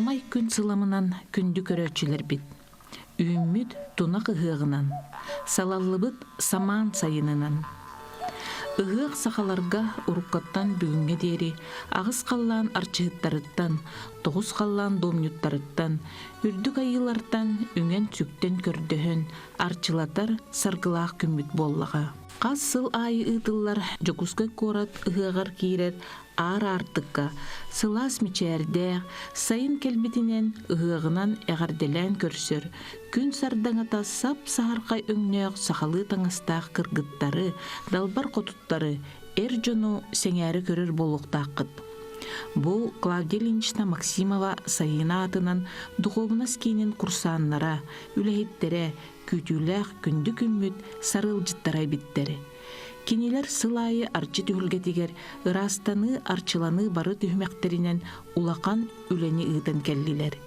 Аламай күн сыламынан күнді көрөчілер бит. Үймүд тунақ ыһығынан, салаллыбыт саман сайынынан. Ыһық сақаларға уруккаттан бүгінге дери, ағыз қаллан арчыһыттарыттан, тоғыз қаллан домнюттарыттан, үрдік айылардан үңен сүктен көрдөһөн, арчылатар саргылақ күмбіт боллаға. Қаз сыл айы ытыллар жокускай корат ыһығар киирер ар артыкка, сылас мичээрдег, сайын келбитинен ыһығынан эгарделен көрсөр, күн сардаңата сап сахаркай өңнөк сахалы таңыстаах кыргыттары, далбар котуттары, эр жону сеңәри көрөр болуктаакыт. Бу Клавдия Ильинична Максимова сайына атынан духовнас кейінен курсаннара, үлэхиттере, күтүлэх күнді күммүт сарылжыттарай биттери. Кенелер сылайы арчы түхілгетігер, ырастаны арчыланы бары түхмектерінен улақан үлені ыйтан келлилер.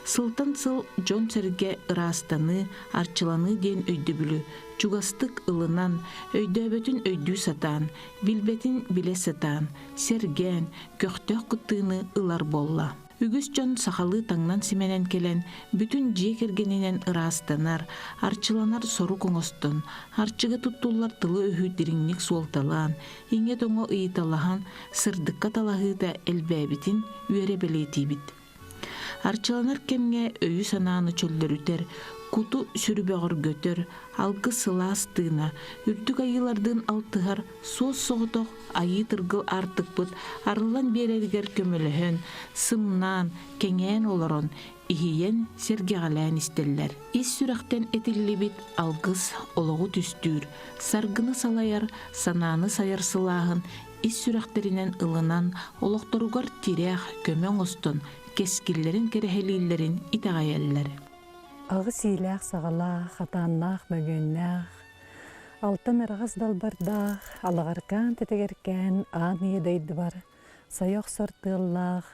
Сылтан сыл жон сәрге ырастаны арчыланы ден өйді бүлі, чугастык ылынан, өйдөбөтін өйдүү сатан, билбетин биле сатан, серген, көқтөк кыттыыны ылар болла. Үгіс жон сақалы таңнан сименен келен, бүтін жекергенінен ырастанар, арчыланар сору коңостон, арчыға туттулар тылы өхі диринник суолталан, иңе тоңо ыйталахан, сырдыққа талахыда элбәбитин үйере белетибит. Арчыланар кемге өйі санааны чөллөр ütер, куту сүрбөгөр göтөр, алгы сылаас тыына, үрдік айылардын алтыгар, соос соғытоқ айы тыргыл артықпыт, арылан берергер көмөлөһөн, сымнан, кеңен олорон, ихиен сергегалән истеллер. Ис сүрәқтен этиллибит алгыс олоғу түстүр, саргыны салаяр, сананы сайарсылағын, ис сүрәқтеринен ылынан, олоқторугар тирях, көмөн остон, кескиллерин керехелиллерин итағайаллар. Ағы сийләқ сағалақ, хатаннақ, мөгеннәқ, алтын ырғыз далбардақ, алағаркан тетегеркен аны едейді бар, сайоқ сортыллақ,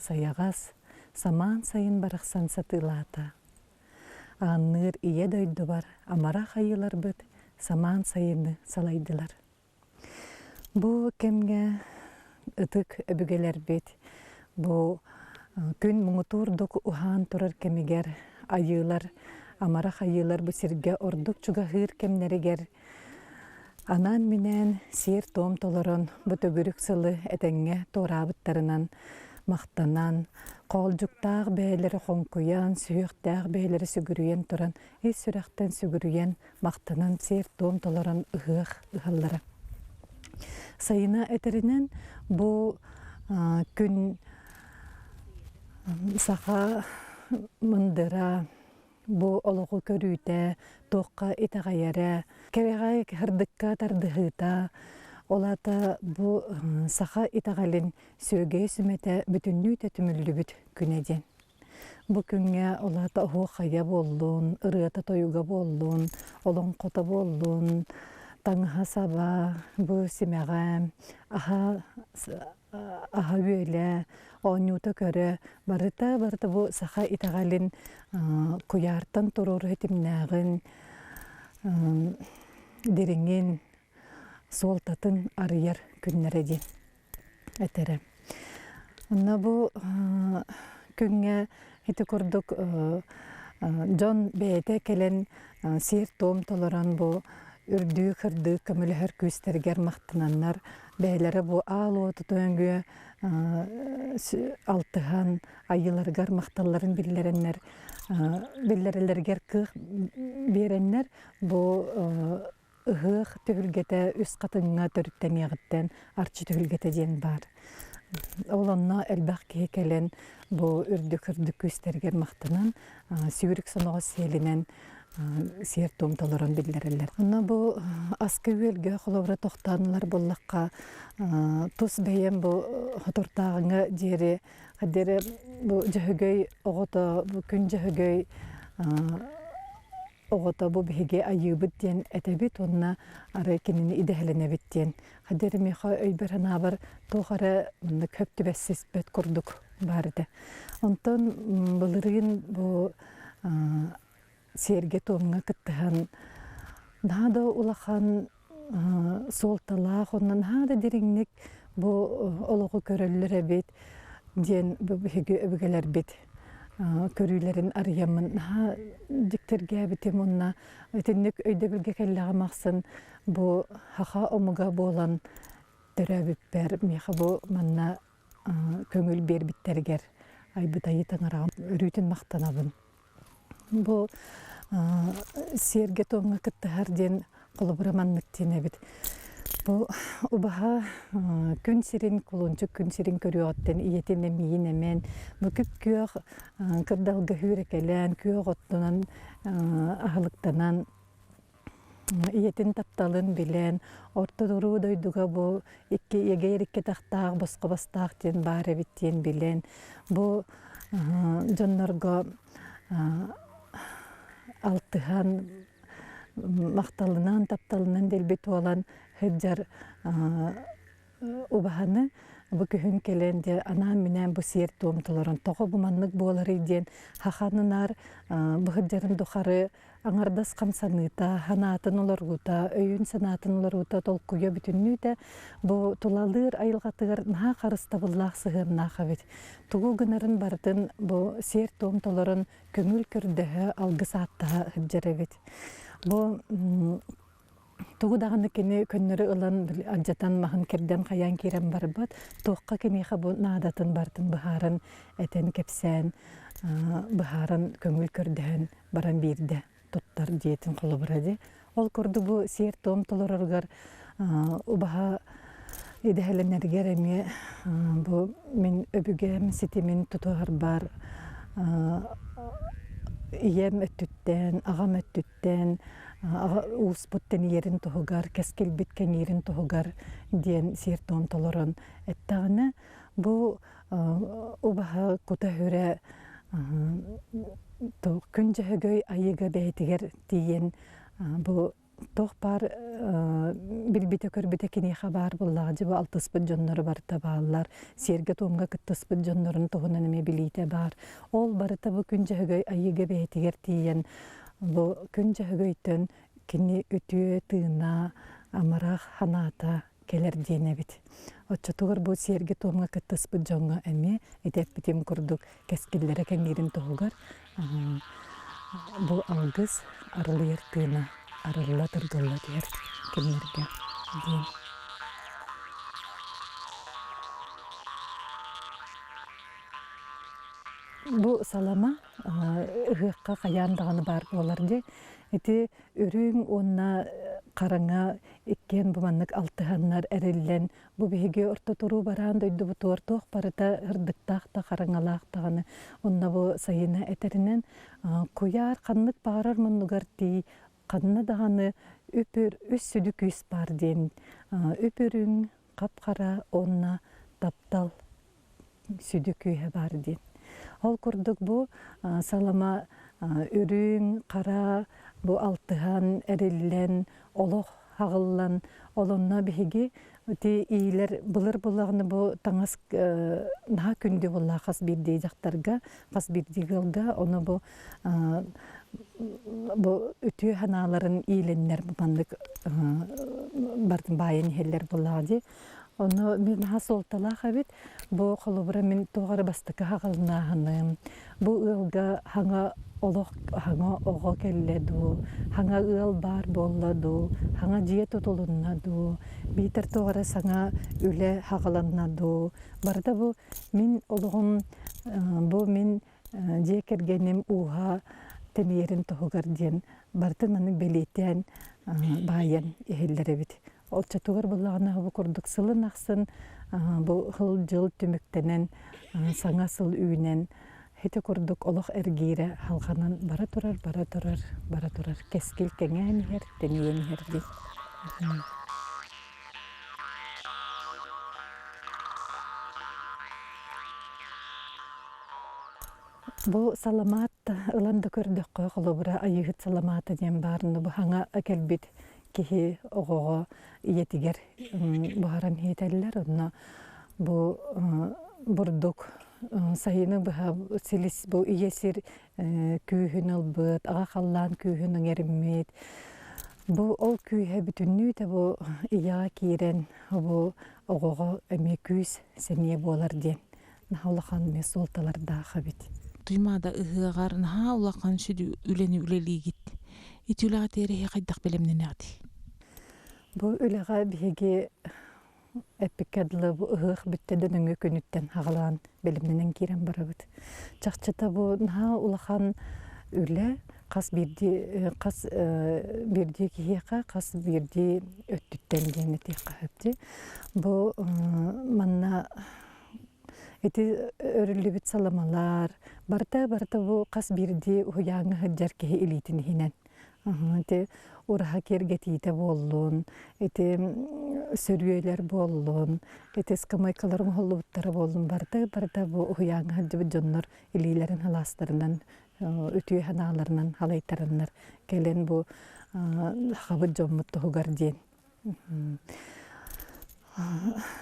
саяғас, саман сайын барықсан сатылата. Анныр ие дөйді бар, амара қайылар бұд, саман сайыны салайдылар. Бұ кемге ұтық өбігелер бет, бұ күн мұңытурдық ұхан тұрар кемегер, айылар, амара айылар бұ сирге ордық чуға ғыр кемнерігер. Анан менен сер том толырын бұ төгірік сылы әтәңе торабыттарынан, мақтанан, қолжуқтақ бәйлері қонкуян, сүйіқтақ бәйлері сүгірүйен тұран, ес сүрәқтен сүгірүйен, мақтанан сер том толырын ұғық ұғалары. Сайына әтерінен бұ күн сақа мындыра, бұ олығы көрүйті, тоққа итағайары, кәріғай хырдыққа тардығыта, олата бұ сақа итағалин сөйгей сүмәті бүтіннүйті түмілі бүт күнеден. Бұ күнге олата оғы қая болуын, ұрыта тойуға болуын, олың қота болуын, таңға саба, бұ семеға, аға өйлі, оңюта көрі, барыта бұ сақа итағалин құяртан тұрыр өтімнәғын, деріңен солтатын арыяр күннәреді әтері. Онна бұ күнге еті көрдік жон бәйті келен сер том толыран бұ үрді қырды көмілігір көстергер мақтынаннар, бәйлері бұ ал оты төңгі алтыған айыларғар мақталарын білдерелергер қық береннер бұ ұғық түгілгеті үс қатыңға түріттен еғіттен арчы түгілгеті ден бар. Оланна әлбәқ кейкелен бұ үрді-күрді көстергер мақтынан сүйірік соноғы селінен сер томталарын білдерелер. Онна бұ аскы өлгі қолауыра тоқтанылар боллаққа тұс бәйен бұ ғытыртағыңа дері, қадері бұ жығыгөй оғыта, бұ күн жығыгөй оғыта бұ бейге айы бүттен әтәбет онына ары кенені идәхілене біттен. Қадері меқа өйбір анабыр тоғары көпті бәссіз бәт күрдік барды. Онтан бұлырын бұ серге томға кыттыған, нада улахан солталақ, оннан нада деріңнік бұ олығы көрілер әбет, ден бұбігі өбігелер бет. көрүлерин арыямын ha диктерге битем онна тенник өйдө билге келлага максын бу хаха омуга болан төрөбүппер меха бу манна көңүл бербиттергер айбытайы таңараган өрүтүн мактанабын бу серге тоңга кыттыгар ден колобураманнык тенебит бу убаха күн сирин кулунчук күн сирин көрүөттен иетине миин эмен бу күк кырдалга хүрекелен күөк оттунан ахылыктанан иетин тапталын билен орто дуруу дойдуга бу икки эгерикке тактаак боско бастаак тен бар эбиттен билен бу жоннорго алтыхан макталынан тапталынан делбет olan hıdjar ubahаны bu kühün kelende anam minen bu siyer toğumtuların toğu bu manlık boğaları idyen haqanınar bu hıdjarın duxarı anardas kamsanıta hanatın olarguta öyün sanatın olarguta tolkuya bütünlüğü de bu tulalır ayılgatır naha qarıstabıllaq sığır naxabit tuğu gınarın bardın bu siyer toğumtuların köngül kürdühü algı saattaha hıdjar evet bu Тугу даганы кини көннөрү ылан аджатан махан керден каян кирен барбат. Тоққа кини хабу наадатын бартын бахарын этен кепсен, бахарын көңүл көрдөн баран бирде туттар диетин кылы биради. Ол көрдү бу сер том толороргар убаха идехеленергер эми бу мен өбүгем ситимин тутугар бар. Ием өттүттен, агам өттүттен успуттен ерин тоһугар, кескел биткен ерин тоһугар диен сер томтолорон эттагына бу убаха кута хүрэ то күн жөһөгөй айыга бэйтигер диен бу тох бар билбите көрбите кини хабар буллажы бу алтыспыт жоннору бар табаллар серге томга кыттыспыт жоннорун тогунан эме билите бар ол барыта бу күн жөһөгөй айыга бэйтигер диен бу күн жөһөгөйтөн кини үтүө тыына амарах ханата келер денебит отчотугар бу серге томга кыттыспыт жонго эми этеп битим курдук кескиллере кеңирин тогугар бу алгыс арылыр тыына арылла тыргылла дер кемерге ден бу салама ыгыкка каяндаганы бар боларди эти өрүң онна караңа эккен буманнык алтыханнар эреллен бу беге орто туруу баран дойду бу тортох барыта ырдыктакта караңалаактаганы онна бу сайына этеринен куяр каннык баарар муннугарти канна даганы өпөр өссүдү күс бар ден өпөрүң капкара онна таптал сүдү күйе бар ден ол курдук бу салама өрүң кара бу алтыхан эреллен олох хагыллан олонна биги ти ийлер былыр булагны бу таңас наха күндү булла хас бирди жактарга хас бирди гылга ону бу үтүү ханаларын ийленнер бандык бардын байын хеллер буллади ону мен хасолтала хабит бу холобра мен тогары бастыка хагалнаханы бу ылга хаңа олох хаңа ого келледу хаңа ыл бар болладу хаңа жие тотулуннаду битер тогары саңа үле хагаланнаду барда бу мен ологум бу мен жие кергеним уха темерин тогар ден барды маны белетен байын эхеллеребит ол чатугар буллагына бу курдук сылын аксын бу хыл жыл түмүктенен саңа сыл үйнен хете курдук олох эргире халганан бара турар кескил кеңен хер тенен херди бу саламат ыланда көрдөк кой холобура айыгыт саламаты ден баарны бу хаңа келбит кихи огого иетигер бааран хетеллер онна бу бурдук сайыны быха силис бу иесир күйүн албыт ага халлан күйүн эриммит бу ол күйе бүтүннүү да бу ия кирен бу огого эме күйс сене болар ден нахалахан месолталар да хабит туймада ыһыгар наха улахан сүдү үлени үлелигит. Итүлага тереhe кайдак белемненәгди. Бу үлега биһиги эпикадлы бу ыһык бүттеден өңө көнүттен хагалаан белемненен кирен барабыт. Чакчата бу наха улахан үле кас бирди киһиэка кас бирди өттүттен диэни тиэккаһыпти. Бу манна эти өрүлүбүт саламалар барта бу кас бирди уяңы хыджар киһи илитин хинен. Те ураха кергетиите боллун, эти сөрүөлер боллун, эти скамайкаларын холлубуттары боллун барта бу уяңы хыджыбыт дьоннор илилерин халастарынан үтүө ханааларынан халайтарыннар келен бу хабыт жоммут тугар диен.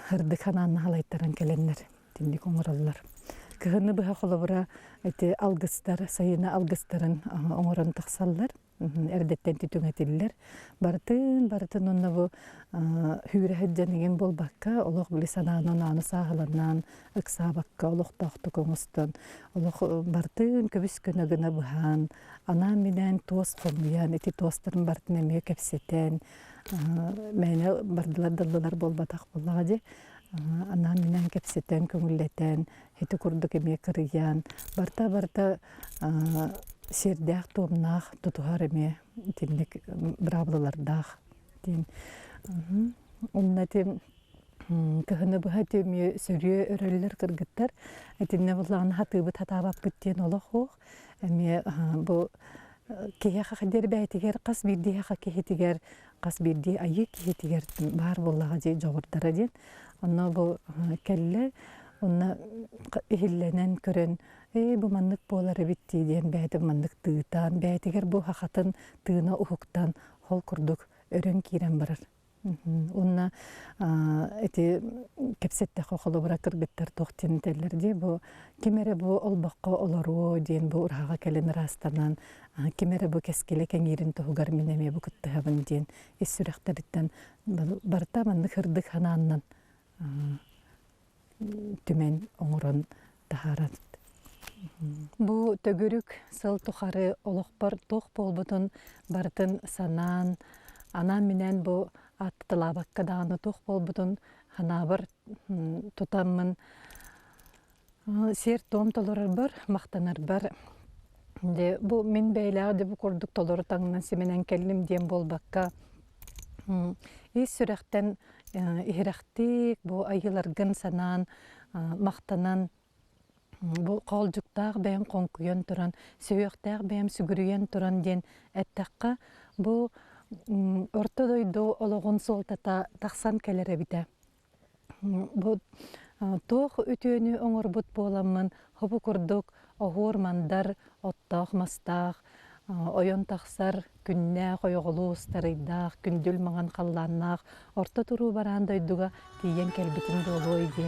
Хырдык ханаанна халайтарын келеннер тинник оңораллар. Кыһыны быха холобура эти алгыстар, сайына алгыстарын оңорон тахсаллар, эрдеттен түтүңетиллер. Бартын онна бу хүрәһәҗҗәнеген болбакка, олох били санаанын аны саһаланнан, ыксабакка олох тахты көңөстөн. Олох бартын көбүс көнөгүнө быхан, ана менен тоос комуян, эти тоостарын бартын эме кепсетен, мәне бардылар дыллар болбатак боллага же. Ана менен кепсетен көңүллетен, хети курдук эме кырыян, барта сердях томнах тутугар эме тинник браблалардах тин. Онна тем кыһыны быха теме сөрүө өрөллөр кыргыттар, этинне буллагын хатыбыт хатабап бүттен олох эме бу кеһе хадер бәйтигер кас бирди ха кеһитигер кас бирди айы кеһитигер бар буллага же жогурдара ден. Онна бу келле онна ихилленен көрөн бу маннык болары битти диен бәйти маннык тыытан бәйтигер бу хакатын тыына ухуктан хол курдук өрөн кирен барар. Онна эти кепсетте хохоло бара кыргыттар тохтин теллерди бу кимере бу олбакка олору диен бу урага келен растанан кимере бу кескеле кеңирин тогар минеме бу кыттыгын диен эссүрәхтәриттен барта маннык хырдык ханааннан түмен оңорон тахарат. Бу төгүрүк сыл тухары олохпор тох болбутун бартын санаан ана менен бу аттылабакка дааны тох болбутун ханабыр тутаммын сер том толорор бар мактанар бар. Де бу мен бейлаа де бу курдук толору таңынан семенен келлим диен болбакка сүрәхтен ихрәхтик бу айыларгын санаан мактанан бу колжуктаах бэм конкуйон туран, сөйөктаах бэм сүгүрүйен туран ден әттәкка бу орто дойду ологон солтата тахсан келере бите. Бу тох үтөөнү оңорбут боламын, хобу курдук огор мандар, оттаах мастаах, ойон тахсар, күннә койоголу старыйдаах, күндүл маңан қалланнаах, орто туруу бараан дойдуга тиен келбитин болу иди.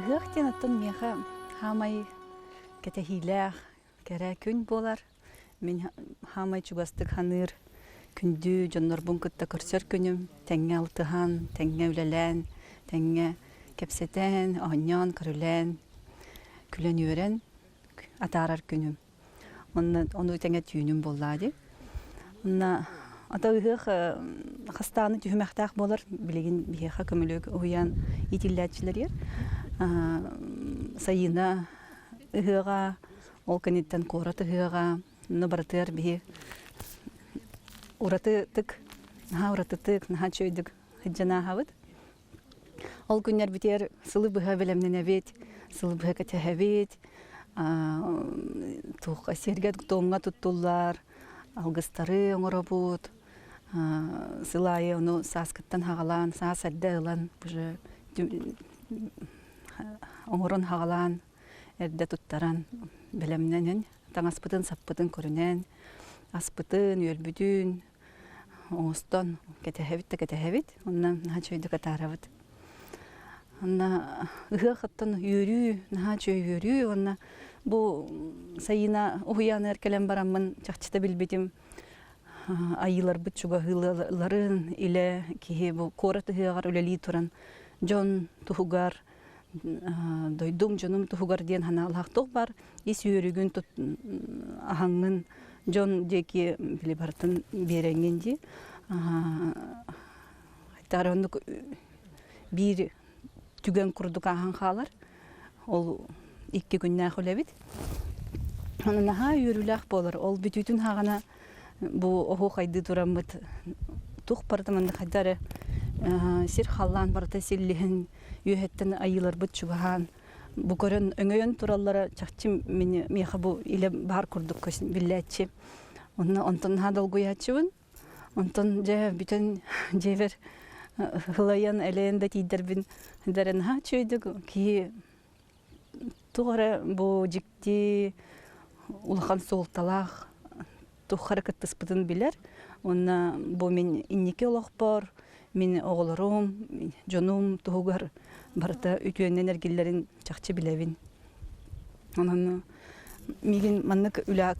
Гөхтен аттын меха хамай кетехилях кере күн болар. Мен хамай чугастык ханыр күндү жоннор бункытта көрсөр күнүм теңге алтыхан, теңге үлелен, теңге кепсетен, оньон көрүлен, күлен үйрен атарар күнүм. Onu теңге түйүнүм боллады. Онна ата ыгых хастаны түмәхтах болар, билеген бихеха көмөлөк уян итилләчләр. Сайына ыгыга, ол кенеттен корат ыгыга, ныбартыр бихи уратытык, наха чөйдік хыджана хавыт. Ол күннер битер сылы быха белемненебет, сылы быха кәтәһәбет, тух сергет томга туттуллар, алгыстары оңоробут, сылайы оны саскыттан хагалан, сасадда ылан, уже оңорон хагалан, эрдә туттаран белемненен, таңаспытын саппытын көрүнен, аспытын, үйөлбүдүн, оңостон кәтәһәбит, оннан наха чөйді катарабыт. Онна ыхыхаттан үйөрүү, наха чөй үйөрүү, онна бу сайына уян эркелен бараммын чакчыта билбетим. Айылар бит чуга хыларын иле кихи бу кораты хыгар үлели туран жон тухугар дойдум жонум тухугар ден хана алхактык бар. Ис үйөрүгүн ахаңын жон деки биле бартын береңенди. Таронук бир түген курдук ахан халар. Ол 2 күннәк үлебит. Аны наха үйөрүләк болар. Ол бүтүтүн хагана бу оху кайды турамыт. Тух партаманды хайдары сир халлан барта силлихин үйөттен айылар бут чугахан. Бу көрөн өңөйөн тураллары чакчым мени меха бу иле бар курдук көсүн билләчи. Онтон хадал гуячыбын. Онтон же бүтүн жевер хылаян элеенде тидербин дерен ха чөйдүк ки тугара бу жикти улахан соолталах тух харакаттыспытын билер. Онна бу мен иннике олохпор, мен оголорум, жонум тугар барта үтүөнен эргиллерин чакчы билебин. Анан миген маннык үлә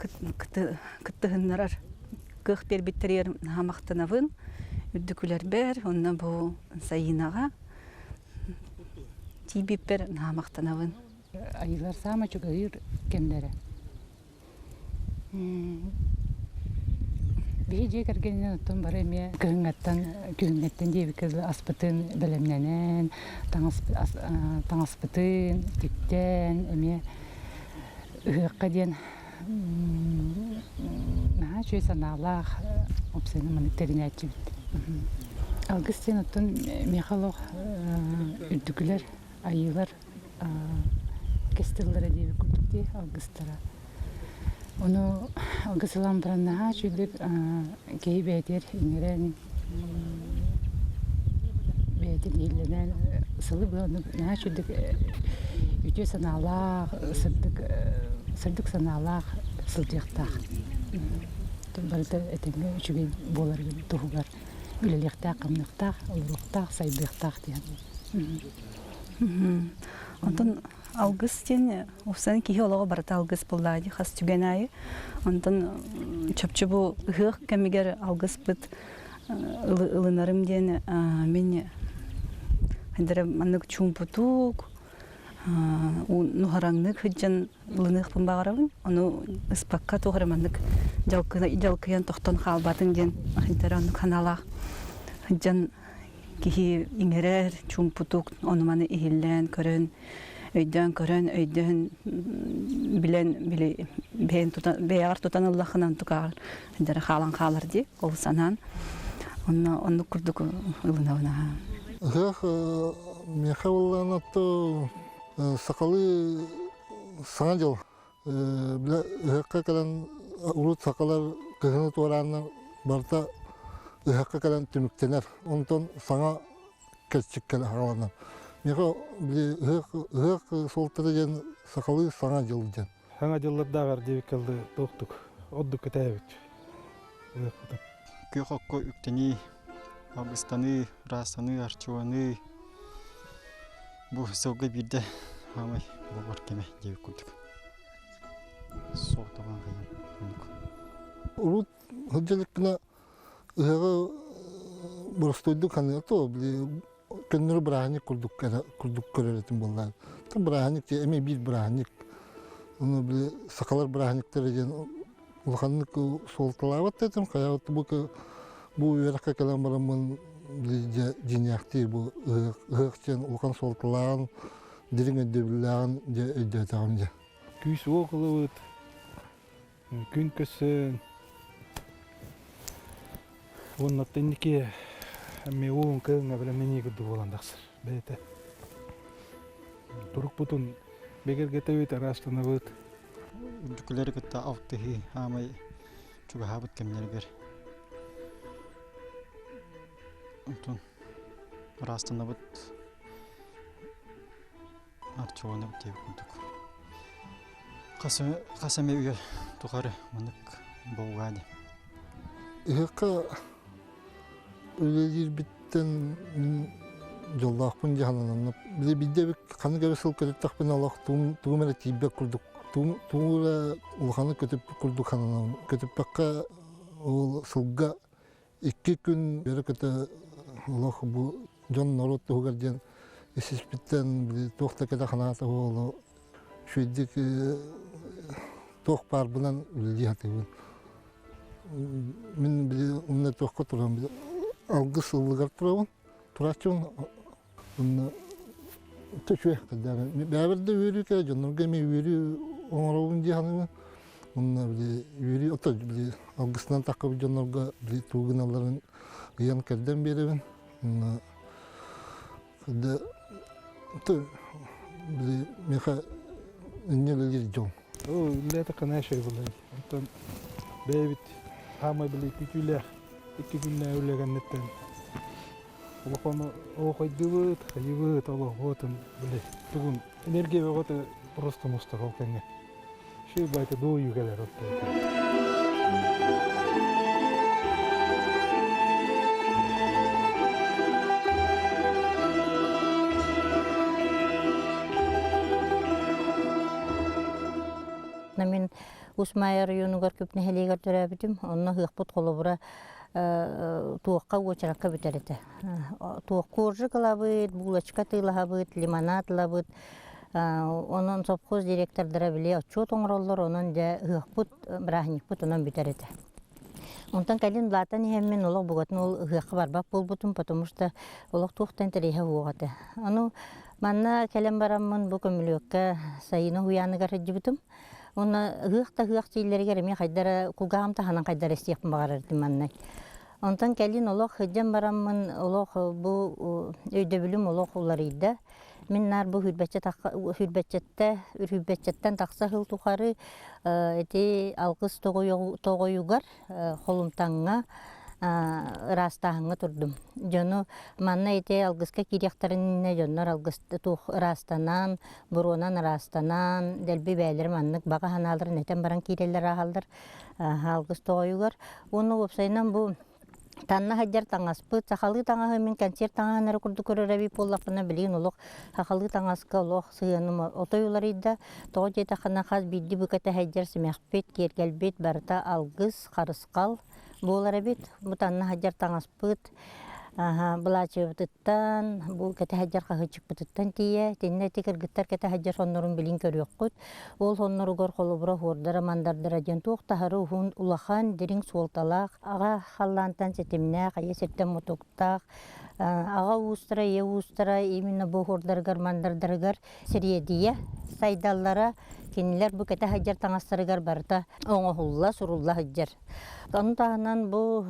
кыттыгыннарар кых бербиттерер хамактанабын. Үддүкүлөр бер, онна бу сайынага тибиппер хамактанабын. Айылар сама чугайыр кемдері. Бейже кергенен оттон бары эме күйіңеттен дейбікізі аспытын білімненен, таңаспытын, түттен, эме ұйыққа ден чөй саналақ, опсайны маныктерін әтчі бітті. Алгыстен оттон мехалог үрдүкүлөр, айылар, кестеллары дейбі күрдікте алгыстара. Onu algısılan brannaha çüldük keyi beytir ineren beytir illenen sılı bunu naha çüldük ütü sanalaq sırdık sanalaq sılcıqtaq. Barıda etenge üçüge bolar gibi tuğugar üleliqtaq, qımlıqtaq, uluruqtaq, saydıqtaq diyen. Ondan Августин, усан кихи олого барата август буллади, хас түгенайы. Ондан чөпчүбу ыхық кәмегер август бит ылынарым ден мен хендере маннык чумпутук, нухараңнык хыджан ылынык бумбағарабын. Ону ыспакка туғары маннык жалкыян тоқтон қалбатын ден хендере ону каналақ хыджан кихи иңерер чумпутук, ону маны ихиллен көрін. Өйдөн көрөн, өйдөн билен бейар тутан Аллахынан тукар. Эндер халан халар ди, ол санан. Онны курдук ылынабына. Гэх мехавлан атты сакалы саңадыл. Бля гэхка калан урут сакалар кыгыны туаранна барта гэхка калан түмүктенер. Онтон саңа кечик келе халанан. Меха били гэх солтары ден сакалы саңа жыл ден. Саңа жыллардагар дебекелди токтук. Оддук кетебит. Көхөккө үктени, Августаны, Расаны, Арчуаны. Бу сылга бирде хамай болор кеме дебек курдук. Соқтабан кайын. Урут хыджалыкна ыгы бурстойдук ханы то били Көннөр браһаник курдук көрөрөтүн боллар. Там браһаник те эме бир браһаник. Уну били сакалар браһаниктер деген улханнык солталабат дедим. Каябыт бу үйракка келен барамын били жинякти бу ыгыкчен улхан солталан дириң өдөбүлган же өдөтагам же. Күйс окулубут. Күн көсөн. Онна теннике әмме оон кыыңа беле мени күдү боландаксыр. Бете. Турук бутун бегерге өйт арастана бут. Үрдүкүлер кытта автыхи амай чуга хабыт кемнергер. Онтон арастана бут арчуаны бутеп күдүк. Касаме үйе тухары манык болганы. Ыһыакка үлелир биттен жоллаақпын жаһананып. Биле бидде каны габысыл көтөттақпын Аллах тугумера тибек курдук. Тугура улханы көтөп курдук хананан. Көтөппакка ол сылга 2 күн бері көтө Аллах бу жон норот тугарден эсис биттен биле тохта кета ханата ол шүйдик тох бар билан үлелиятыбын. Мен биле умна тохка турам биле алгыс ылгар турабын. Турачын умна төчүе кадар. Бәберде үрүкө жонорга ме үрү оңоробун жаһаны. Умна биле үрү ото биле алгысынан такып жонорга биле тугуналарын ыян керден беребин. Умна када то биле меха нелелер жон. О, лето канашай булай. Онтон бэбит хамай биле күтүлэ. 2 күннэ үлегеннеттен. Улахону ойдыбыт, хайбыт Аллах отын биле. Тугун энергия бөгөтө просто мустакал кенге. Шүй байты доо югелер отто. Мен Усмайя районугар көпне хелегер төрәбитим. Онна хыппут колобура туакка гочаракка битерете. Туак коржы калабыт, булочка тыйлабыт, лимонад лабыт. Онон совхоз директордара биле отчет оңроллор, онон да хыппут брахникпут онон битерете. Онтан калин блатан хеммен олог бугатын ол хыппа барбак болбутум, потому что олог туактан терехе бугаты. Ану манна келем бараммын бу көмүлөккө сайыны хуяныгар жибитим. Онна гыхта гыхтилерге реме хайдара кулгамта ханан хайдара степ багарырдым маннай. Онтан келин олог хыджам бараммын олог бу өйдөбүлүм олог уларыйда. Мен нар бу хүрбәчеттен такса хыл тухары эти алгыс тогоюгар холумтаңга растаһыңа турдум. Жону манна эти алгыска киряктарынна жоннор алгысты тух растанан, буронан растанан, делби бәйлер маннык бага ханалар нетен баран кирелер ахалдар алгыс тогоюгар. Уну опсайнан бу танна хаджар таңаспы, сахалы таңаһы мен концерт таңаһынары курду көрөрәби поллапына билин олох сахалы таңаска олох сыяным отоюларыйда того жета хана хаз бидди буката хаджар семяхпет кергелбет барта алгыс харыскал болары бит бутанна хаджар таңаспыт Булачыбыттан, бу кете хаджар кахычыкпыттан тие, тенне тикер гыттар кете хаджар соннорун билин көрөккүт. Ол сонноругор холобура хордара мандардара жен туктахары хун улахан дерин суолталак, ага халлантан сетимне, кайы сеттен мотуктак, ага устра, устра, именно бу хордаргар мандардаргар сериедие сайдаллара кинилер бу кете хаджар таңастарыгар барта оңохулла сурулла хаджар. Онтаанан бу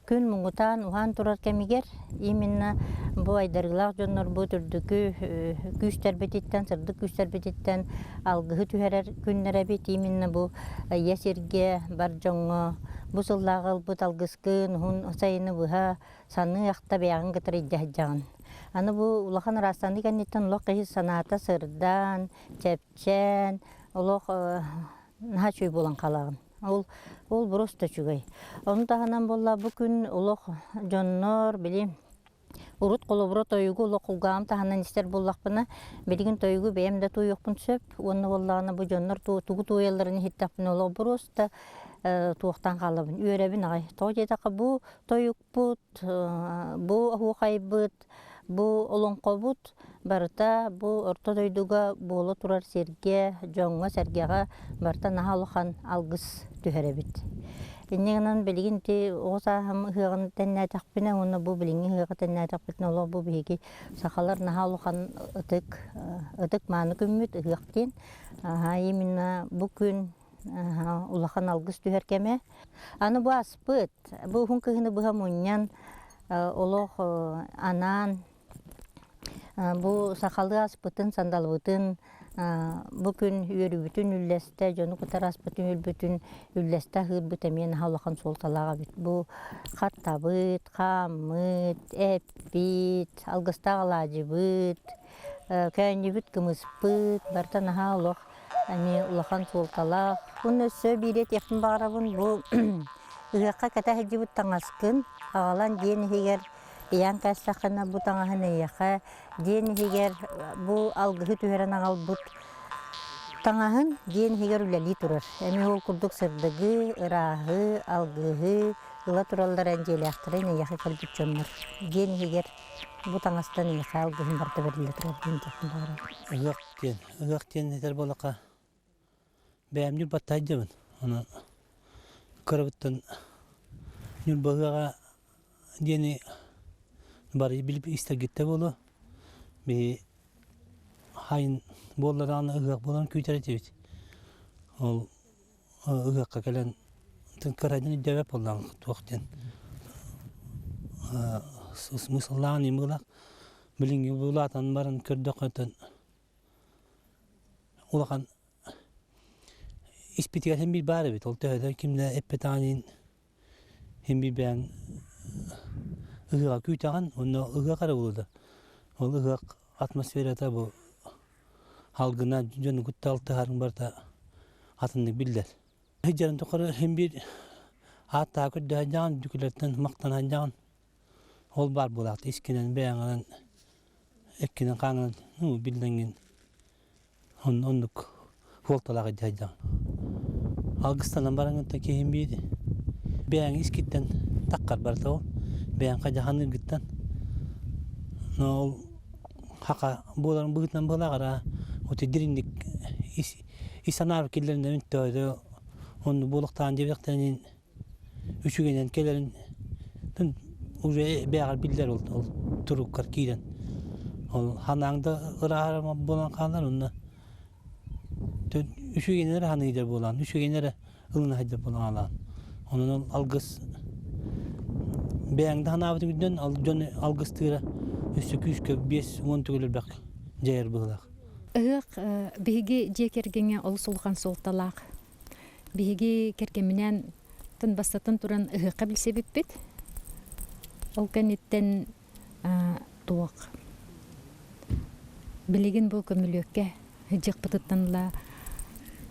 күн муңутан ухан турар кемигер именно бу айдаргылак жоннор бу түрдүкү күчтер бетиттен сырдык күчтер бетиттен алгыһы түһәрер күннәре бит именно бу ясерге бар жоңго бу сыллагыл бу талгыскын хун сайыны буха саны якта бягын гытыр идҗаган. Аны бу улахан растанды кеннеттен улак кыйы саната сырдан чепчен улак нахачуй болан калагын. Ол просто чугай. Onu tahanan bolla bu gün ulaq jonnor bilim urut kolobro toyugu ulaq kulgam tahanan ister bollaqpına bilgin toyugu beyemde toyuqpun söp onu bollağına bu jonnor tuğu toyallarını hittapın ulaq prosta tuğtan qalabın örebin ağay. Toğjetaqı bu toyuq but, bu ahuqaybıt, bu olonqobut barta bu orta doyduga bolu turar serge jonga sergega barta nahaluhan algыс tüherebit. Иннегенен билигин ти оса хам хыгын тенне такпина оны бу билинги хыгы тенне такпитне оло бу биги сахалар нахалухан ытык маны күммүт ыгыктен именно бу күн улахан алгыс түһәркеме. Аны бу аспыт, бу хун кыһыны быһа муннян олох анан бу сахалы аспытын сандалбытын бу күн үйөрүбүтүн үллесте жону кутар аспытын үлбүтүн үллесте хырбыт эмен халахан солталага бит. Бу хаттабыт, камыт, эппит, алгыста алажыбыт, кәнибит кымыспыт, бартан олох ами улахан солталак. Бун өссө бирет яктын багарабын бу ыгакка ката хеджибит таңаскын агалан ден хигер ян кастахына бу таңахына яха ден хигер бу алгы түһәрен албыт таңахын ден хигер үлели турар. Эми ол курдук сырдыгы, ырагы, алгыгы ыла тураллар анжеляктырын яха калбыт жоннор. Ден хигер бу таңастан яха алгыгын барта бериле турар ден яктын багара. Ыгактен нетер болака бәйәмдер баттайдымын. Аны кырыбыттан нүрбағыға дені бары біліп истергетте болу. Бе хайын боллараны ыгақ болан көйтер етебет. Ол ыгаққа кәлен кырайдың үддәвәп болан туақтен. Мысыллағын емғылақ білінгі болатын барын көрдіқ өтін. Олақан İspitiga hem bir bari bit. Olta hada kimle epetanin hem bir ben ıgığa küytağın onu ıgığa kara oldu. O ıgığa atmosferada bu halgına jönü kuttaltı harın barda atındık bildiler. Hicranın tokarı hem bir hatta kötü hacan dükülerden maktan hacan ol bar bulaktı. İskinen beyanılan ekkinen kanılan bildiğin onluk voltalara hacan. Algıstan'dan barangıntaki kim biydi. Beyan iskitten takkar barda ol. Beyan kaca hanır gitten. Ol haka boğların bıgıtlan boğlara ote dirindik isanar kirlerinden üntüydü. Onu boğluktan cebektenin üçügenen kelerin uca beyagar biller oldu. Turuk karkiden. Ol hanangda ıra boğlan kanlar onda. Üçügenleri hanıdır bolan, üçügenleri ılına hadır bolan alan. Onun algıs beğendi hanavdı günden algıs tığıra üstü küçük 5-10 tügülür bak jayır bığılak. Iğık bihigi je kergenge ol sulgan soltalak. Bihigi kergeminen tın basatın turan ığıqa bilse bipbit. Ol kanitten tuğuk. Biligin bu kömülökke hıcık pıtıttanla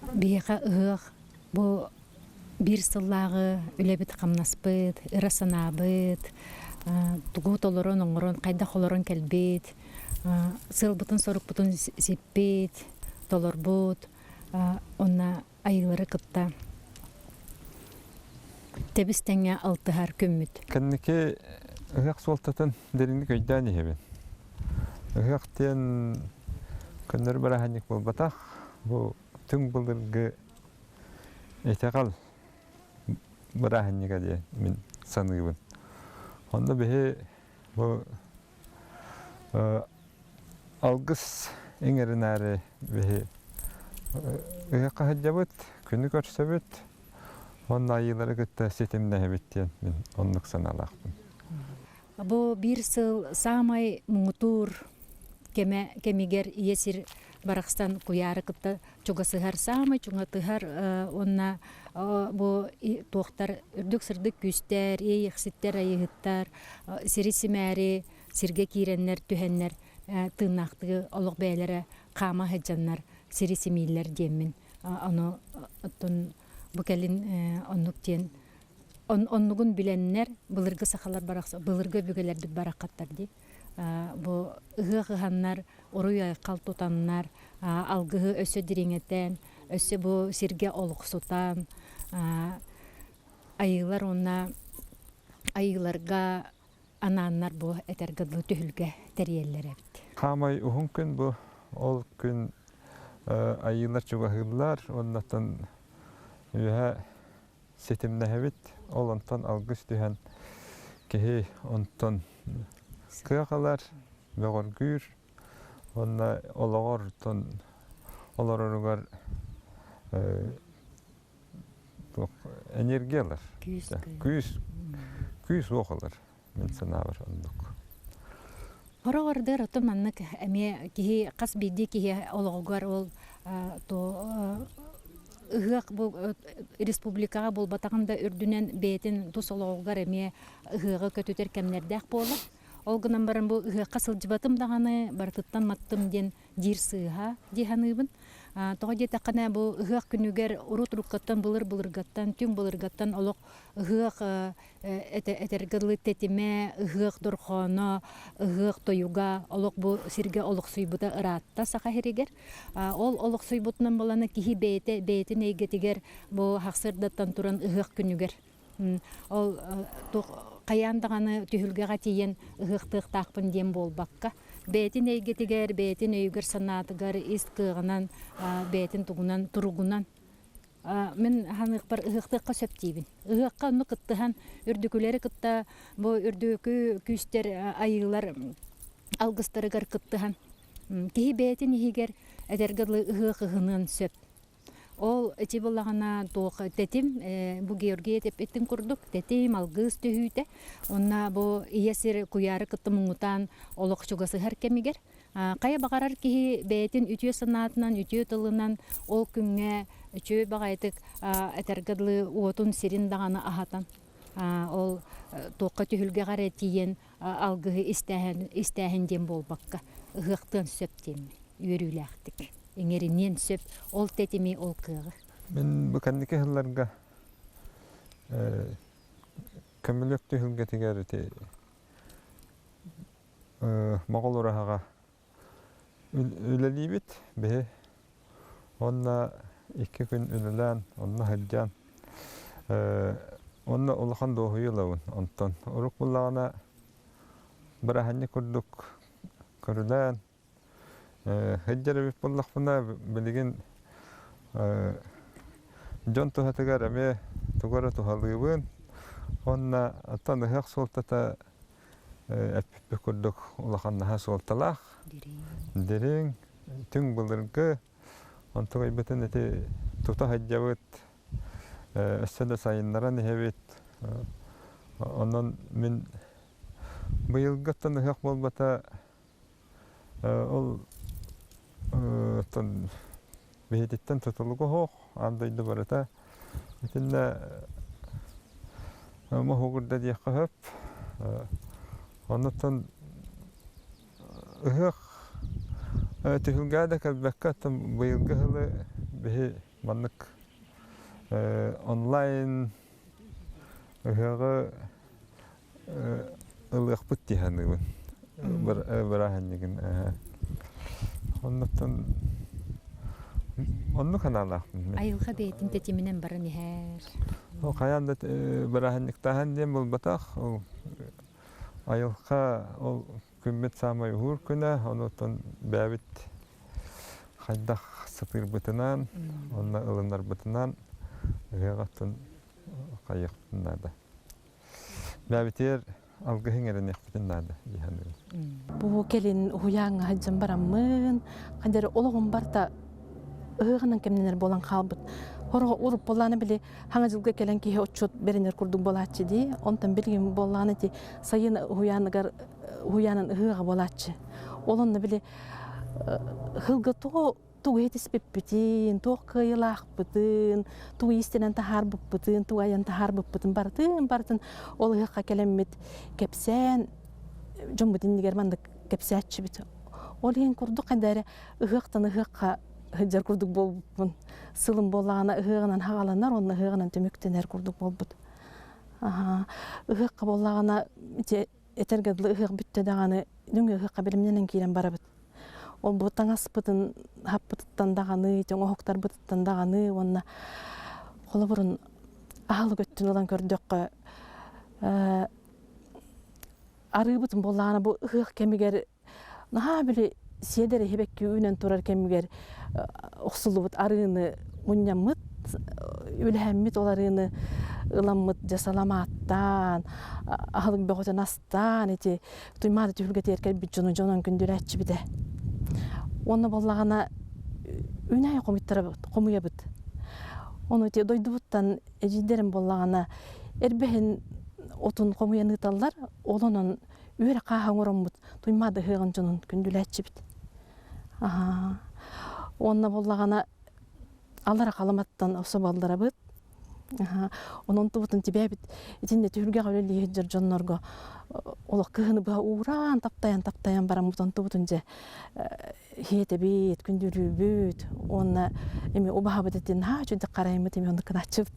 Бияқа ығық, бұл бір сыллағы үлебіт қамнаспыт, ырасанабыт, тұғыт олырын, оңырын, қайдақ олырын кәлбет, сылбытын, сорықбытын сеппет, толырбыт, онна айылары кыпта. Тебістәңе алтығар көмміт. Кәннеке ығық солтатын дәріңдік өйдәне хебен. Ығықтен күндір бараханник бол батақ, бұл Tüm bıldırgı etekal bırahannika diye min sanıgın. Onda bihe bu algıs engerenare bihe ıgaka hacabıt, günlük örtsebet, onda ayıları gıtta setimde hebettiyen min onluk sanalaqpın. Bu bir sıl samay muğutur kemiger yesir Барақстан куяры кытта чугасыгар самы чугатыгар онна бу тоқтар үрдүк сырдык күстер, эйекситтер, айыгыттар, сирисимәри, сирге киреннер, түһеннер, тыынактыгы олук бәйләре кама хаҗаннар, сирисимиллер демин. Аны тон бу келин оннук тен оннугун биленнер, былыргы сахалар баракса, былыргы бүгелер бит баракаттар ди. Бу ыгыганнар, оруй кал тутаннар, алгыгы өсө дириңетен, өсө бу сирге олуксутан, айылар онна айыларга ананнар бу этергыдлы түһүлгө терьеллер бит. Камай ухун күн бу ол күн айылар чугахылар, оннан үһә сетимнәһәбит, олонтан алгыс түһән кеһи онтон Kıqalar beğer gür, onda olağar ton, olağarıgar энергиялар. Күс оқалар. Мен санабар ондук. Хорогордер ото маннык эме кихи кас бидди кихи ологугар ол то ыгык бу республикага болбатагында үрдүнен бетин тус ологугар эме ыгыгы көтөтөр кемнердек болу. Ол гынан барын бу ыгыкка сылжыбатым даганы бартыттан маттым ден дир сыыха диханыбын. Тоға жете қана бұл ұғық күнігер ұрут-ұруккаттан бұлыр-бұлыргаттан, түң бұлыргаттан олық ұғық әтергірлі тетіме, ұғық дұрқаны, ұғық тойуға, олық бұл сірге олық сұйбыта ұратта сақа херегер. Ол олық сұйбытынан боланы кихи бейті нейгетігер бұл хақсырдаттан тұран ұғық күнігер. Ол қаяндағаны түйілгеға тиен ұғықтық тақпын дем бол баққа. Бетин эйгетигер, бетин өйгер санатыгар, исткыгынан, бетин тугунан, туругунан. Мен ханык бар ыгыктыкка сөптейбин. Ыгыкка уну кыттыхан, үрдүкүлери кытта, бу үрдүкү күстер, айылар, алгыстарыгар кыттыхан. Кихи бетин ихигер, эдергыдлы ыгык ыгынын сөп. Ол эти боллагана тоқ тетим, бу Георгия деп еттин курдук, тетим алгыз төһүйте. Онна бу иесир куяры кытты муңутан олық чугасы хар кемигер. Кая багарар кихи бетин үтүө санатынан, үтүө тылынан ол күнгө үтүө багайтык этергыдлы уотун сирин даганы ахатан. Ол тоққа түһүлге гаре тиен алгы истәһен дем болбакка. Ыгыктан сөптем, үйрүләхтик. Эңеринен сөп, ол тетими ол кығы. Мен бүкәндеке хылларга көмілік түхілге тегәрі мағол ұрағаға үлелей бет, бе, онна 2 күн үлелән, онна хәлжан, онна ұлыған доғы елауын, онтан. Ұрық бұлағына бір әхәнне күрдік көрілән, Хәджәрі біп боллақ бұна білген жон тұхатығар әме тұғары тұхалығын. Онна аттан ұхақ солтата әппіпі күрдік ұлақаннаға солталақ. Дерің, түң бұлырғы. Онтығай бітін әте тұта хәджәвіт өссәді сайынларан әбет. Онан мен бұйылғыттан ұхақ болбата ол бейдеттен тұтылығы хоқ, андайды барыта. Өтінде мұхуғырда дейққа хөп. Онытын ұхық түхілгәді кәлбәкка бұйылғы ғылы бейі маннық онлайн ұхығы ұлық бұт дейханығын. Бір аханнығын. Онны каналақпын. Айылға бейтін тетімінен барын ехер. Қаянда бір аханнықтағын дем бұл батақ. Айылға күммет самай ұғыр күні, онытын бәбіт қайдақ сытыр бұтынан, онна ылынар бұтынан, ғағаттын қайықтынады. Бәбітер алгыһың эрен яктын нада диханы. Бу келин уяң хаҗым барамын. Кандер ологым барта ыгынан кемнелер болан калбыт. Хорго уруп боланы биле хаңа жылга келен ки отчет беренер курдук болачы ди. Онтан билгим боланы ди сайын уяныгар уянын ыгыга болачы. Олонны биле хылга тугу етеспеппитин, тугу кыйлакпытын, тугу истенен тахарбыппытын, тугу аян тахарбыппытын бартын ол ыгыкка келеммит кепсен жомбутин нигерманды кепсәтчи бит. Ол ен курдук кандары ыгыктан ыгыкка хыджар курдук болбуппун. Сылым боллагана ыгыгынан хагаланар, онна ыгыгынан төмөктенер курдук болбут. Ыгыкка боллагана этергедлы ыгык бүттө даганы дүңгө ыгыкка билимнен кийин барабыт. Ол бұтан аспытын хаппытыттан дағаны, жоңа хоқтар бұтыттан дағаны, онна қолы бұрын ағылы көттін одан көрдіққа ары бұтын болағына бұл ұғық кемігер наға білі седері хебекке үйнен тұрар кемігер ұқсылы бұт арыны мұнямыт, өләммит оларыны ыламмыт жасаламаттан, ағылың бәғотан астан, тұймады түйілге теркер бүт жонын күндір әтші біде. Оны боллағана үнәй қомуя бұд. Оны те дойдубуттан эжидерим боллагана эрбехин отун комуяныталлар олонон үре кахаңоромбут туймады хыгынчынын күндүләчибит. Онна боллагана алара каламаттан осо балдарабыт. Онон тубутун тибебит итинде түргө өлелии жер жоннорго олок кыhını ба уран таптаян барамутон тубутун же хиетебит күндүрүбүт. Онна эми обахабыт этин чүдү караймыт эми ондукун ачып.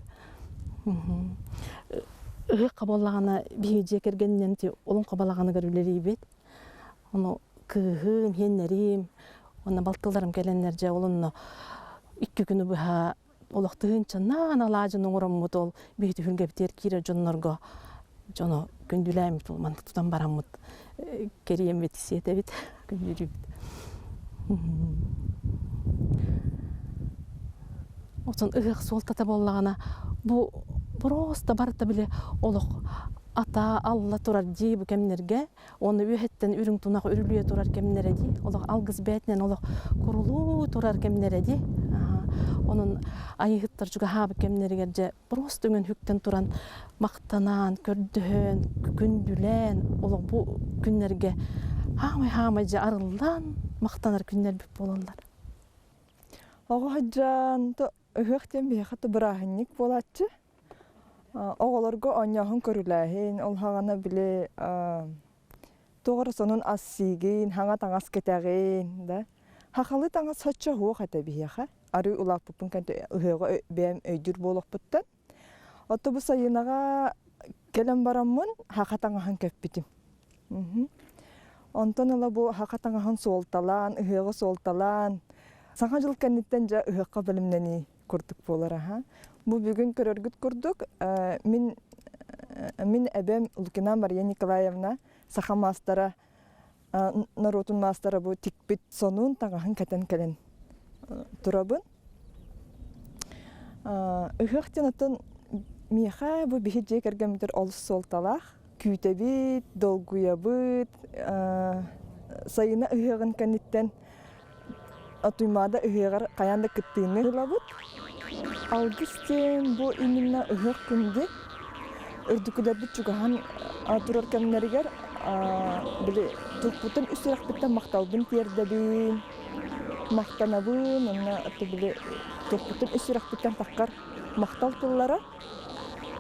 Ыгыкка боллагана бийже кергеннен ти олон кабалаганы көрүлөрүбүт. Ону кыhым хеннерим онна балтылдарым келеннер же олонно 2 күнү буга олоқтығынша наналажын оңырамыд ол бейті хүлгептер кире жоннорго жоно күндүләмит ол мандық тұтан барамыд керием бет сиете бит күндүрүбит. Отон ыгық солтата боллагана бу просто барыта биле олық ата алла турар ди бу кемнерге оны үһеттен үрүң тунак үрүлүе турар кемнере ди олық алгыз бетинен олық курулуу турар кемнере ди. Onun ayıhıttır juga habı kemneriger je просто öňün hükten turan maqtanan, kördühön, kündülen olu bu günlerge hamay je arıldan maqtanar günler bip bolanlar. Oğa hajjan to öhekten bir hatı bırahinnik bolatçı. Oğalarga anyahın körülähin, ol hagana bile doğru sonun assigin, hanga tangas ketagin da. Hakalı tangas haçça hoğ hata biyaha. Arı ulaq pupun kante öhege beğen öydür bolokputtan. Otobüs ayınaga gelen baramın hakatanga köppitim. Ondan ala bu hakatanga soltalan, öhege soltalan. Sağa jıl kennitten ja öhege bilimneni kurduk bolara ha. Bu bugün körörgüt kurduk. Min ebem Lukina Maria Nikolayevna saha mastara Narotun mastara bu tikbit sonun tangahın katen kelen turabın. Öhekten atın miha bu bihicce kergemdir olus soltalaq. Kütebit, dolguyabit, sayına öhegin kanitten atuymada öheger kayanda kıttığını hılabıt. Algisten bu iminna öheg kündi ördüküler bit çugahan turar kemneriger bile tukputun üstürak bitten maqtalbın tiyerdebin. Maqtanabın, ona atı bile tukputun üstürak bitten takkar maqtal kıllara.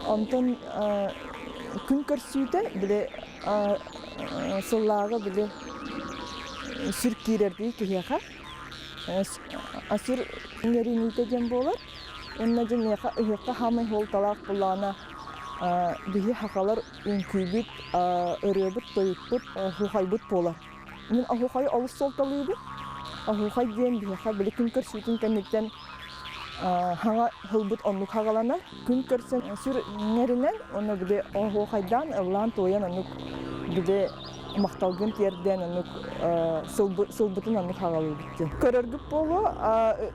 Ondan gün körsüyde bile sıllağı bile sürkirerdi kiyaha. Asır nerinite jem bolar. Onna jem yaha öhekka hamay holtalaq bulana bihi hakalar ünkübit, örübüt, toyutbut, huhaybut bolar. Min ahuhay alus soltalıydı. Ahuhay diyen biha bile gün körsüyden kennetten hanga hılbut onluk hagalanar. Gün körsen sür nerinen ona bile ahuhaydan ılan toyan onluk bile maqtalgın tiyerden onluk sılbutun onluk hagalıydı. Körörgüp bolu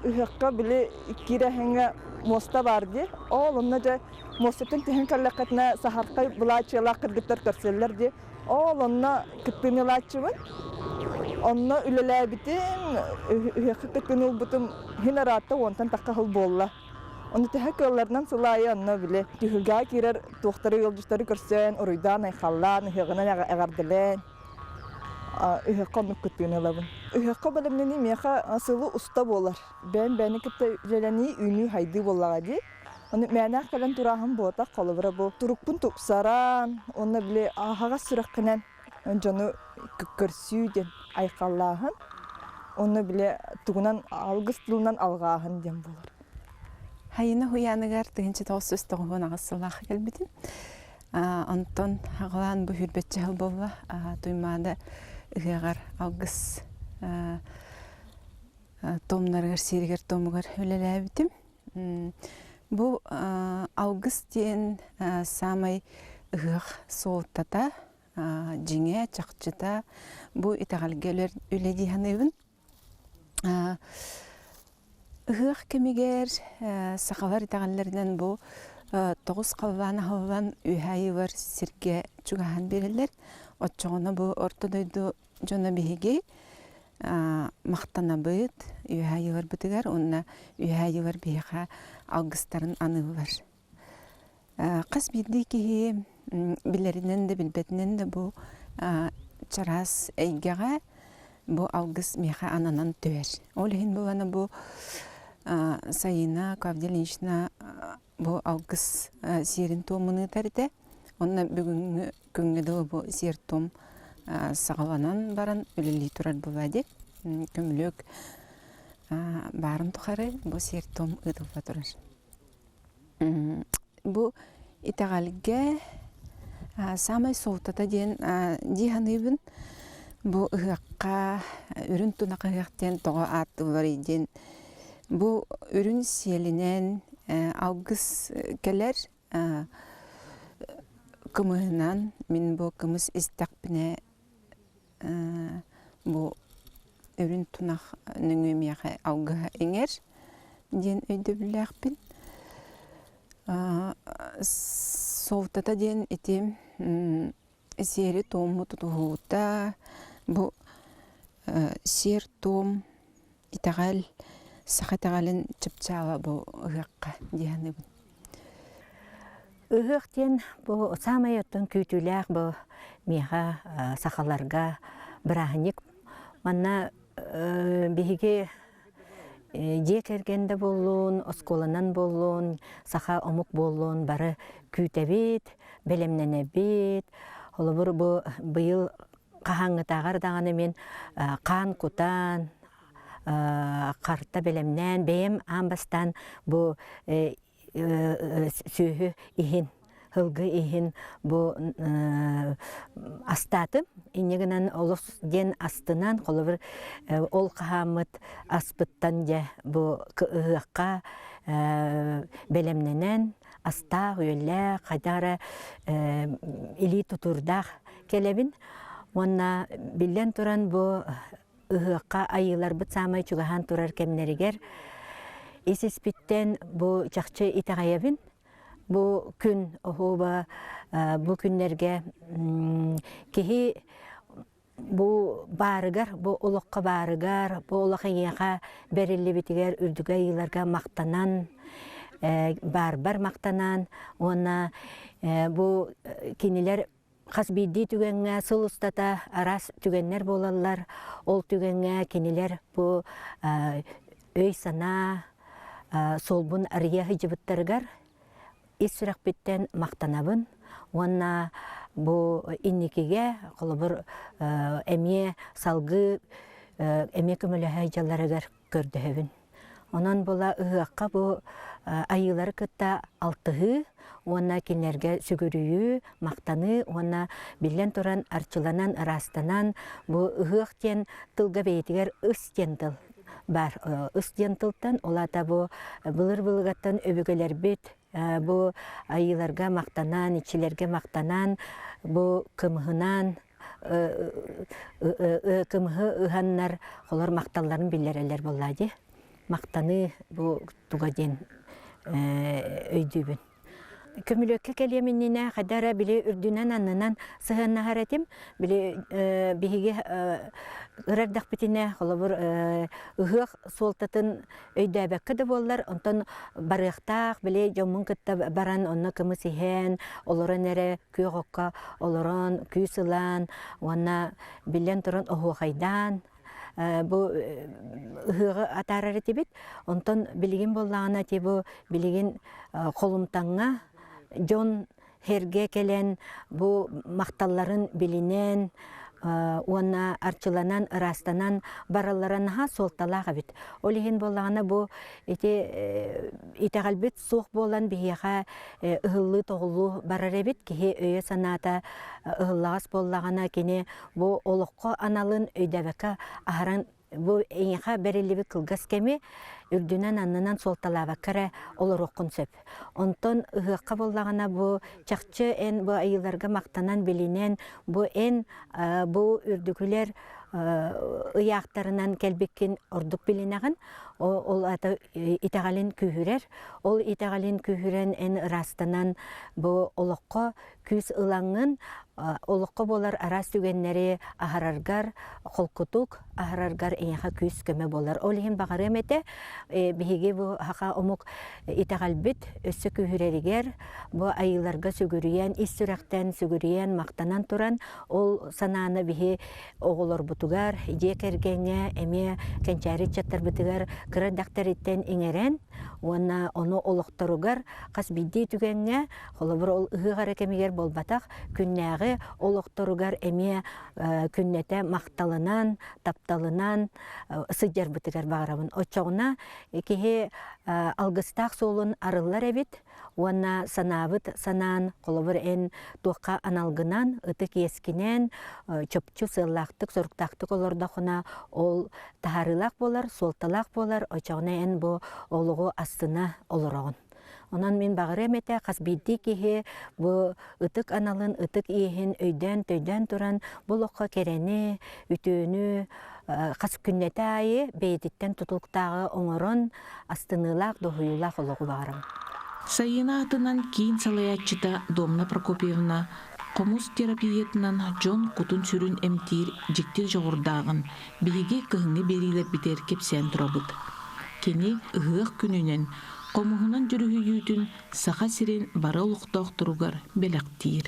öhekka bile kire henge mosta vardı. Oğlumna da mostun tehen kallaqatna saharqay bulaçıla qırgıtlar körseller di. Oğlumna kıttınılaçımın. Onna ülele bitim öhekka kıttınıl butum hinaratta ontan takka hıl bolla. Onu tehek yollardan sılayı anna bile. Tühülga kirer doktoru yolcuşları körsen, oruydan ayxallan, öheginen eğardilen. Öhekka onu kıttınılabın. Öhekka bilimleni meha asılı usta bolar. Beni kıtta jeleni ünü haydi bollağa di. Onu menak kalan turahım boğda kalıbıra bu. Turukpun tupsaran, onu bile ahaga sürakkinen. Canı körsüyden ayxallahın. Onu bile tuğunan algıs tılından alğahın den bolar. Hayına huyanıgar tığınçı toğus üstüğün ağısıllahı gelbidin. Ondan hağılan bu hürbetçi hıl bolla duymada ıgıgar algıs tomlarıgar, sirigar tomugar öleləbidim. Bu algıs diyen samay ıgıq soğuttata, jine, çaqçıta bu itağalgeler öle diyanıbın. Igıq kemiger saqalar itağallerden bu toğuz qalvana halvan ühayı var sirke çugahan verirler. Otçoğuna bu ortadoydu jona bihigi мақтанабыт, үйәйылар бітігер, онна үйәйылар бейға алғыстарын анылар. Қас білді кейі білерінен де білбетінен де бұл чарас әйгеға бұл алғыс меға ананан төр. Ол ең бұл ана бұл сайына, Кавделиншна бұл алғыс серін томыны тәрді. Онна бүгінгі күнгеді бұл сер том сағаланан баран өлілі тұрар болады. Көмілік барын тұқары бұл сер том ұдылға тұрар. Бұл итағалыға самай соғытата ден дейханыбын бұл ұғаққа үрін тұнақ ұғақтен тоға атты бар еден. Бұл үрін селінен алғыс кәлер кымығынан мен бұл кымыз істақпіне бұл үрін тұнақ нүңемеға алғыға еңер ден өйді біләқпін. Соғытата ден етем сері тому тұтығуыта бұл сер том итағал сақатағалын чыпчала бұл ұғаққа дейаныбын. Үһөктен бу самай оттон күтүләк бу меха сахаларга брахник манна биһиге жекергенде боллун, осколанан боллун, саха омук боллун, бары күтәбит, белемненебит. Олобур бу быйыл кахаңытагар даганы мен кан кутан, карта белемнен, бем амбастан бу сүйі ихин, хылгы ихин бу астатым. Инегінен олыс ден астынан, қолыбыр ол қағамыт аспыттан же бу ұғаққа белемненен аста, өйлі, қайдары или тұтырдақ келебін. Онна білден тұран бу ұғаққа айылар бұт самай чугахан тұрар кемнерігер. Есеспіттен бұл жақчы итағайабын, бұл күн оғуба, бұл күнлерге кеғи бұл барығар, бұл олыққа барығар, бұл олыққа еға бәрілі бітігер үрдігі айыларға мақтанан, бар мақтанан, оны бұл кенелер қас бейді түгенге сұл ұстата арас түгенлер болалар, ол түгенге кенелер бұл өй сана, солбун ария хижибыттаргар ис сүрәк биттен мақтанабын. Онна бу инникеге қолыбыр әме салгы әме көмілі хайжаларыгар көрдіхебін. Онан бола ұғаққа бу айылары кытта алтығы, онна кенлерге сүгірүйі, мақтаны, онна білен тұран арчыланан, ырастанан, бу ұғақтен тылға бейтігер ұстен тыл. Бар ұстен тылттан, олата бұ бұлыр-бұлығаттан өбігілер бет, бұ айыларға мақтанан, ичілерге мақтанан, бұ кымғынан, кымғы ұғаннар, олар мақталарын білерелер болады. Мақтаны бұ туғаден өйдібін. Көмілөкке келеменіне қадара біле үрдінен аннынан сығанна харатым, біле бігіге ұрардақ бітіне қолабыр ұғық солтатын өйдәбәккі де болар, онтан барықтақ біле жомын күтті баран онна кымы сихен, олырын әрі күй қоққа, олырын күй сылан, онна білен тұрын оғы қайдан, bu hığı atararı tibit, ondan bilgin bollağına tibu bilgin kolumtanga, John herge kelen bu maktalların bilinen, ona arçılanan, rastanan barallaran ha soltalağı bit. Olihin bollağına bu itegalbit soğuk bolan bihiyağa ıhıllı toğulu bararı bit ki öye sanata ıhıllağız bollağına kine bu oluqqa analın öydebeka aharan bu eňeha bereli bir kılgas kemi ürdünen anından soltalağa kara olur okun söp. Ondan ıhıqqa bollağına bu çakçı en bu ayılarga maqtanan bilinen bu en bu ürdüküler ıyaqtarından kelbekkin orduk bilinağın ол ата итагалин күһүрер. Ол итагалин күһүрен эн растанан бу олоққа күс ылаңын олоққа болар арас түгеннери ахараргар холкутук ахараргар эйха күс көмө болар. Ол хин багары эмете биһиги бу хака омук итагалбит өссө күһүреригер бу айыларга сүгүрүйен ис-сүрәктен сүгүрүйен мактанан туран ол сананы биһи оголор бутугар жекергене эме кенчари чаттар бутугар кыра дактариттен иңерен уна ону олохторугар кас бидди түгенге холобур ол ыгыгара кемигер болбатак күннәгы олохторугар эме күннете макталынан тапталынан сыдер бутугар багарабын очогуна кихи алгыстак солун арыллар эбит уна санабыт санан холобур эн туакка аналгынан ытык ескинен чөпчү сыллактык соруктактык олордохуна ол таарылак болар солталак болар очогуна эн бу олугу астына олорогун. Онан мен багыры эмете кас бидди кихи бу ытык аналын ытык иехин өйдөн төйдөн туран булокко керени үтөөнү кас күннете айы бейдиттен тутулуктагы оңорон астынылак дохуюлак олугу барым. Сайына атынан кейін салаятчыта Домна Прокопьевна комус терапиятынан Джон кутун сүрүн эмтир жиктил жоғырдағын биһиги кыһыңы берилер битер кепсен турабыт. Кени ыһык күнүнен комуһунан жүрүһүйүүтүн саха сирен бара улуктоох туругар белектир.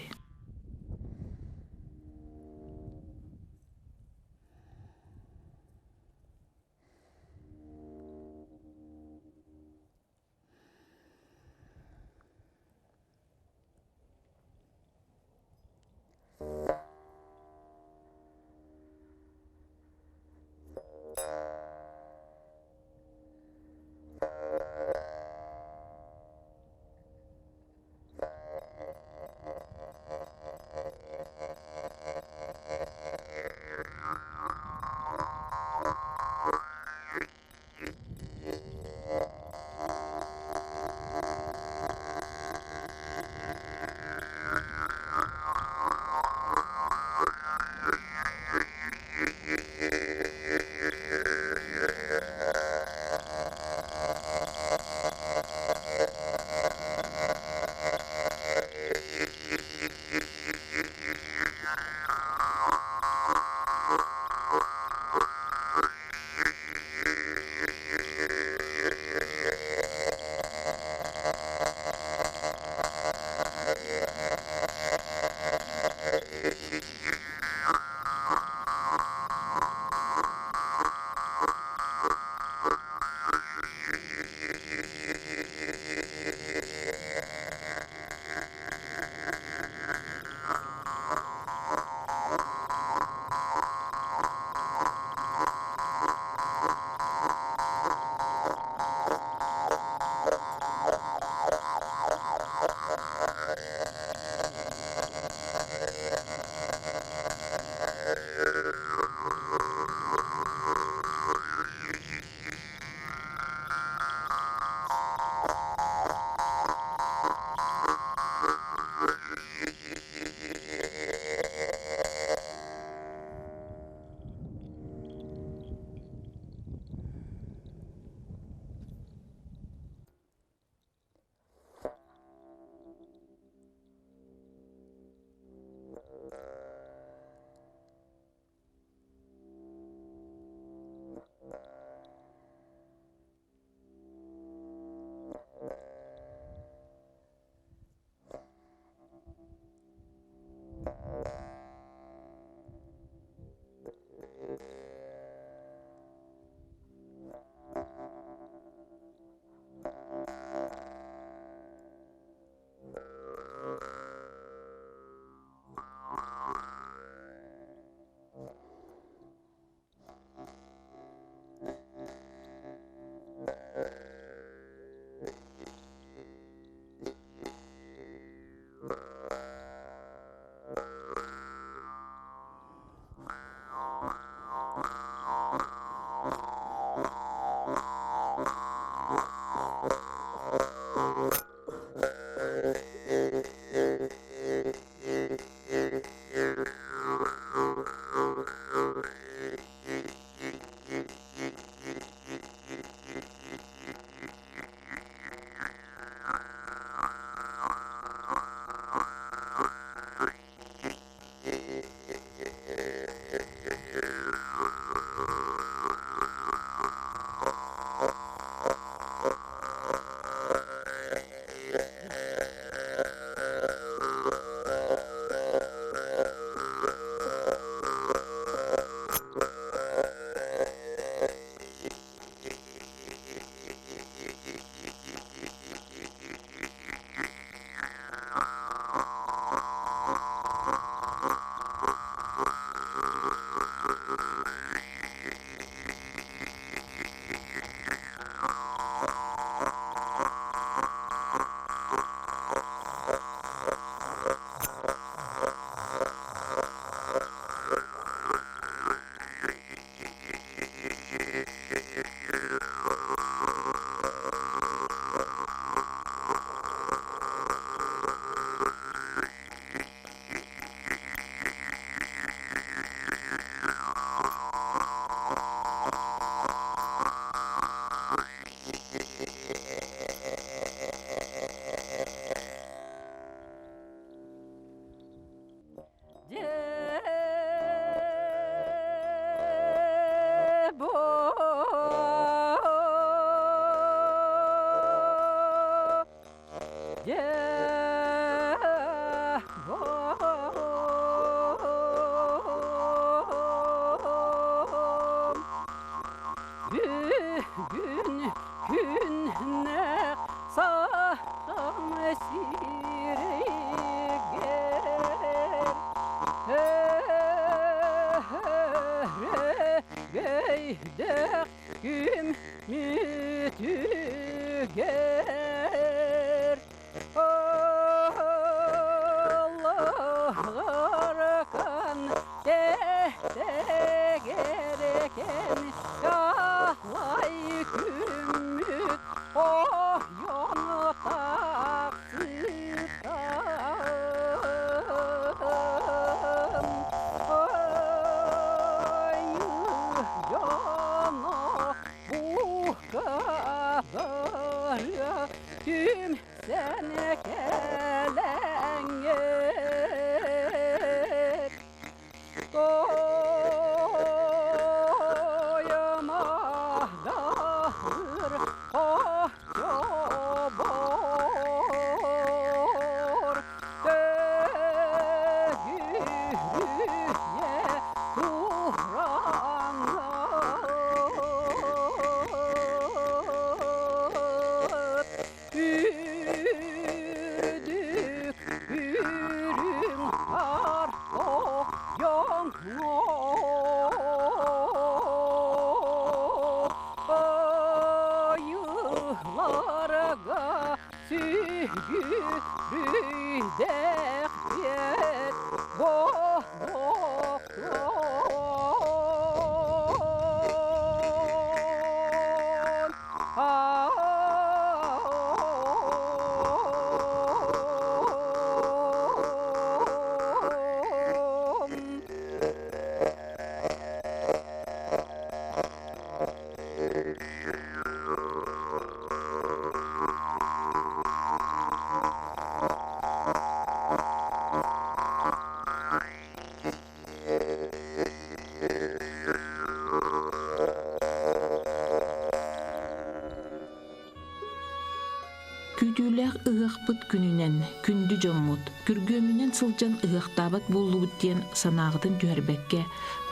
Күдүләк ыгақпыт күнінен, күнді жоммут, күргөмінен сылжан ыгақтабат болуыт ден санағытын жөрбәкке,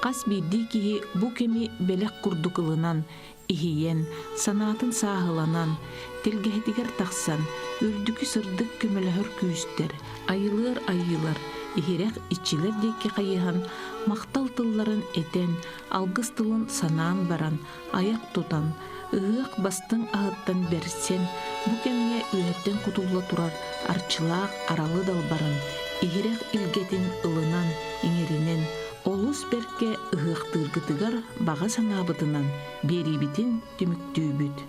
қас бидді кихи бұ кеми белек құрдықылынан, ихиен, санатын сағыланан, телгәһетигер тақсан, үрдікі сырдық көмеләхір күйістер, айылыр, ихирек ичилер дейке қайыған, мақтал тылларын этен, алгыс тылын санаан баран, аяқ тутан, ыгық бастың ағыттан берсен, бұ кемге үйеттен құтулла турар арчылақ аралы далбарын, игерек илгетин ылынан, иңеринен, олус берке ыгық тыргытыгар баға санабытынан, берибитин түміктүйбүт.